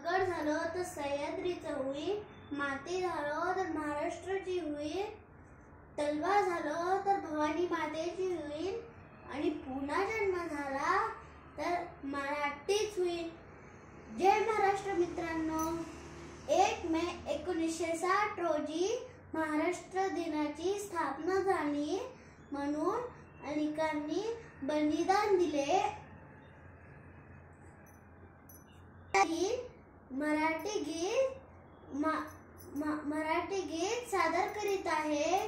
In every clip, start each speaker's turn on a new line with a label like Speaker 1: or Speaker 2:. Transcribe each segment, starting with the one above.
Speaker 1: दगड झालो तर सह्याद्रीचं होईल, माती झालो तर महाराष्ट्राची होईल, तलवार झालो तर भवानी मातेची होईल आणि पुन्हा जन्म झाला तर मराठीच होईल. जय महाराष्ट्र मित्रांनो. 1 मे 1960 रोजी महाराष्ट्र दिनाची स्थापना झाली म्हणून अनेकांनी बलिदान दिले. मराठी गीत सादर करीत आहे.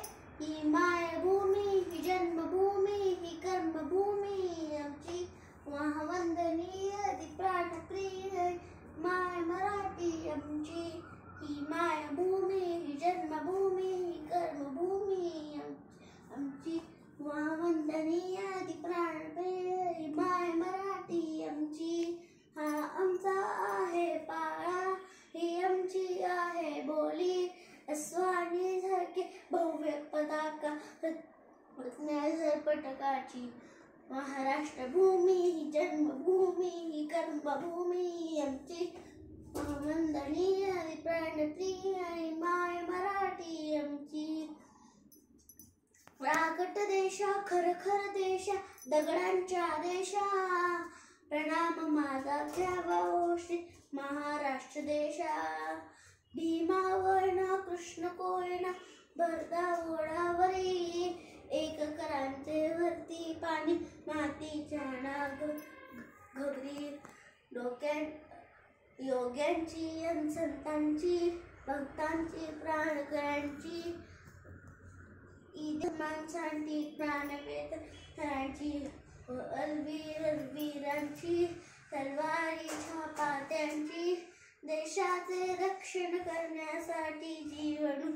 Speaker 1: ही मायभूमी, ही जन्मभूमी, ही कर्मभूमी आमची, महावंदनीय ती प्राणप्रिय माय मराठी आमची. ही मायभूमी, ही जन्मभूमी, ही कर्मभूमी आमची, महावंदनीय ती प्राणप्रिय माय मराठी आमची. हा आमचा आहे पाळा, ही आमची आहे बोली, स्वानी सारखे भव्य पताका पटकाची. महाराष्ट्र भूमी, ही जन्मभूमी, ही कर्मभूमी आमची, महावंदनीय प्राणप्रिय माय मराठी आमची. राकट देशा, खरखर देशा, दगडांच्या देशा, प्रणाम माझा घ्यावा ओशी महाराष्ट्र देशा. भीमावळणा कृष्ण कोयना भरता ओढावरी, एक करांचे वरती पाणी मातीच्या नाग घगरी. योग्यांची अन संतांची, भक्तांची प्राणकरांची, ईद माणसांची प्राणवेदनांची, वीरांची तलवारी छापात्यांची, देशाचे रक्षण करण्यासाठी जीवन